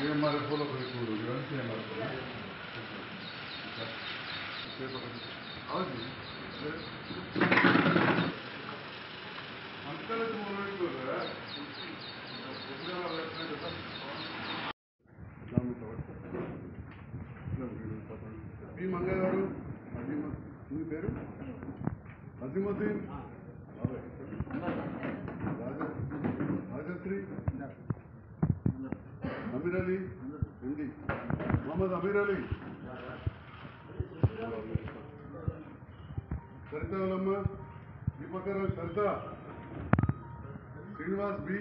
CMRFలో చూడు మీ మంగయ్య గారు మీ పేరు Azimuddin Rajashree Amir Ali Hindi Mohammed Amir Ali Sarita Valamma Deepakar Sarita Srinivas B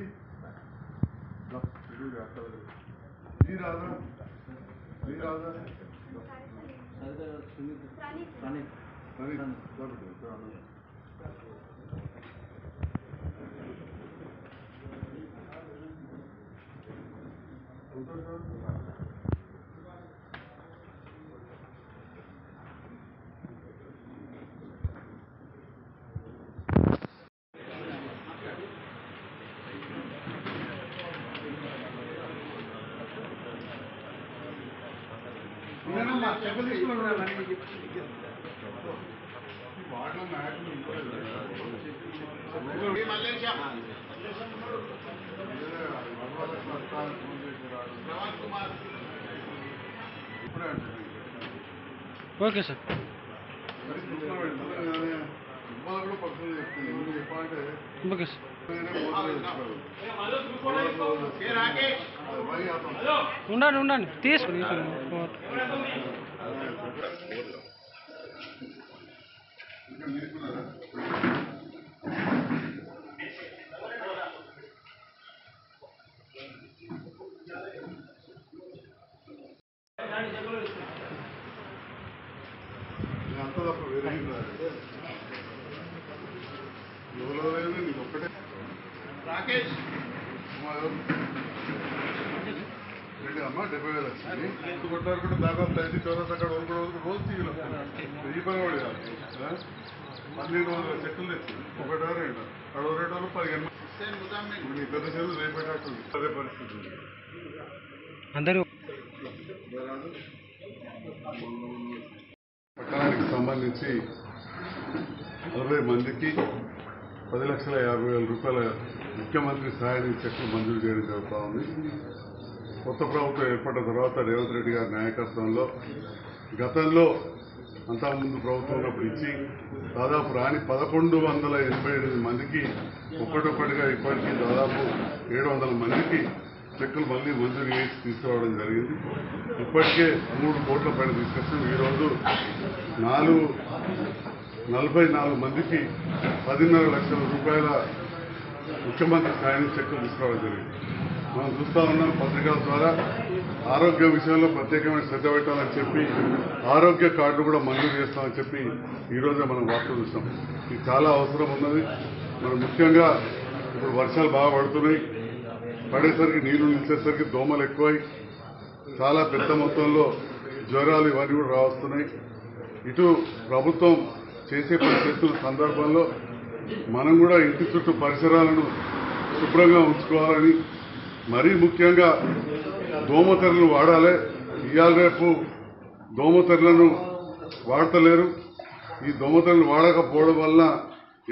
G Radha okay sir okay sir ఉండండి తీసుకుని అంతా తప్ప వేరే ఎవరో లేదు నీకు ఒక్కటే రాకేష్ అమ్మ 70,000 వచ్చింది కొట్టారు కూడా దాదాపు 5 చౌరస్ అక్కడ రోజు తీయలు 1000 పని వాడు 1200 చెట్లు తెచ్చింది ఒకటో రెండు అడవ రేటు 15 పెద్ద చెరువు రేపేటట్టుంది అదే పరిస్థితి అందరూ పట్టణానికి సంబంధించి 40 మందికి 10,50,000 రూపాయల ముఖ్యమంత్రి సహాయ చెక్లు మంజూరు చేయడం జరుగుతూ ఉంది. కొత్త ప్రభుత్వం ఏర్పడిన తర్వాత రేవంత్ రెడ్డి గారి నాయకత్వంలో గతంలో అంతకుముందు ప్రభుత్వం ఉన్నప్పుడు ఇచ్చి దాదాపు రాని 1188 మందికి ఒక్కొక్కటిగా ఇప్పటికీ దాదాపు 700 మందికి చెక్కులు మళ్ళీ మంజూరు చేసి తీసుకురావడం జరిగింది. ఇప్పటికే 3 కోట్ల పైన తీసుకొచ్చాం. ఈరోజు 44 మందికి 10.5 లక్షల రూపాయల ముఖ్యమంత్రి స్థాయి చెక్కులు తీసుకురావడం జరిగింది. మనం చూస్తూ ఉన్నాం పత్రికల ద్వారా ఆరోగ్య విషయంలో ప్రత్యేకమైన శ్రద్ధ పెట్టాలని చెప్పి ఆరోగ్య కార్డు కూడా మంజూరు చేస్తామని చెప్పి ఈరోజే మనం వార్తలు చూస్తాం. ఇది చాలా అవసరం ఉన్నది. మనం ముఖ్యంగా ఇప్పుడు వర్షాలు బాగా పడుతున్నాయి. పడేసరికి నీళ్లు నిలిచేసరికి దోమలు ఎక్కువై చాలా పెద్ద మొత్తంలో జ్వరాలు ఇవన్నీ కూడా రావస్తున్నాయి. ఇటు ప్రభుత్వం చేసే పని చేస్తున్న సందర్భంలో మనం కూడా ఇంటి చుట్టూ పరిసరాలను శుభ్రంగా ఉంచుకోవాలని, మరీ ముఖ్యంగా దోమతెరలు వాడాలి. ఇవాళ రేపు దోమతెరలను వాడతలేరు. ఈ దోమతెరలు వాడకపోవడం వల్ల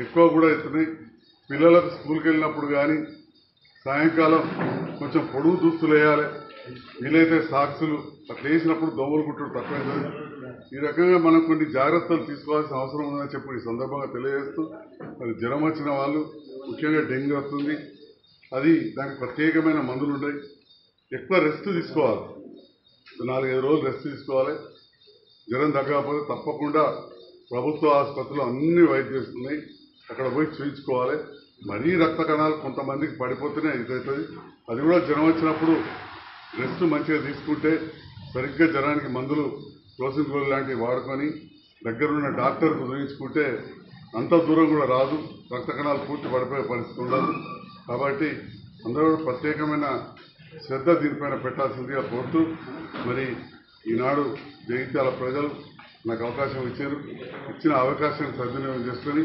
ఎక్కువ కూడా అవుతున్నాయి. పిల్లలకు స్కూల్కి వెళ్ళినప్పుడు కానీ సాయంకాలం కొంచెం పొడుగు దుస్తులు వేయాలి. వీలైతే సాక్సులు అట్లా వేసినప్పుడు దోమలు కుట్టడం తక్కువైంది. ఈ రకంగా మనం కొన్ని జాగ్రత్తలు తీసుకోవాల్సిన అవసరం ఉందని చెప్పి ఈ సందర్భంగా తెలియజేస్తూ, మరి జ్వరం వచ్చిన వాళ్ళు ముఖ్యంగా డెంగ్యూ వస్తుంది, అది దానికి ప్రత్యేకమైన మందులు ఉన్నాయి. ఎక్కువ రెస్ట్ తీసుకోవాలి. 4-5 రోజులు రెస్ట్ తీసుకోవాలి. జ్వరం తగ్గకపోతే తప్పకుండా ప్రభుత్వ ఆసుపత్రులు అన్ని వైద్యం చేస్తున్నాయి, అక్కడ పోయి చూయించుకోవాలి. మరీ రక్త కణాలు కొంతమందికి పడిపోతూనే ఇదవుతుంది. అది కూడా జ్వరం వచ్చినప్పుడు రెస్ట్ మంచిగా తీసుకుంటే సరిగ్గా జ్వరానికి మందులు క్లోసిన్ గోల్ లాంటివి వాడుకొని దగ్గరున్న డాక్టర్కు చూయించుకుంటే అంత దూరం కూడా రాదు, రక్త కణాలు పూర్తి పడిపోయే పరిస్థితి ఉండదు. కాబట్టి అందరూ ప్రత్యేకమైన శ్రద్ధ దీనిపైన పెట్టాల్సిందిగా కోరుతూ, మరి ఈనాడు జగిత్యాల ప్రజలు నాకు అవకాశం ఇచ్చిన అవకాశాన్ని సద్వినియోగం చేసుకొని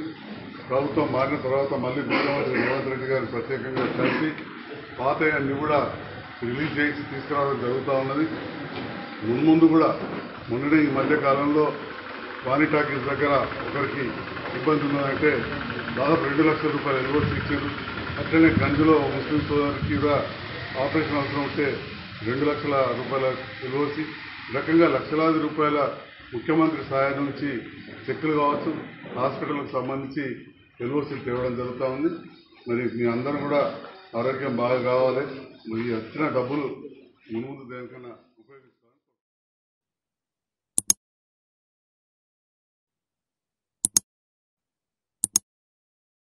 ప్రభుత్వం మారిన తర్వాత మళ్ళీ ముఖ్యమంత్రి రేవంత్ రెడ్డి గారిని ప్రత్యేకంగా కలిసి పాత అన్ని కూడా రిలీజ్ చేసి తీసుకురావడం జరుగుతూ ఉన్నది. ముందు కూడా మొన్ననే ఈ మధ్య కాలంలో వాణి టాకీస్ దగ్గర ఒకరికి ఇబ్బంది ఉన్నదంటే దాదాపు 2 లక్షల రూపాయలు ఎల్ఓసి ఇచ్చారు. అట్లనే గంజులో ముస్లిం సోదరికి కూడా ఆపరేషన్ అవసరం ఉంటే 2 లక్షల రూపాయల ఎల్ఓసి, ఈ రకంగా లక్షలాది రూపాయల ముఖ్యమంత్రి సహాయం నుంచి చెక్కులు కావచ్చు, హాస్పిటల్కు సంబంధించి ఎల్ఓసీలు తేవడం జరుగుతూ ఉంది. మరి మీ అందరూ కూడా ఆరోగ్యం బాగా కావాలి. మరి వచ్చిన డబ్బులు ముందు దేనికన్నా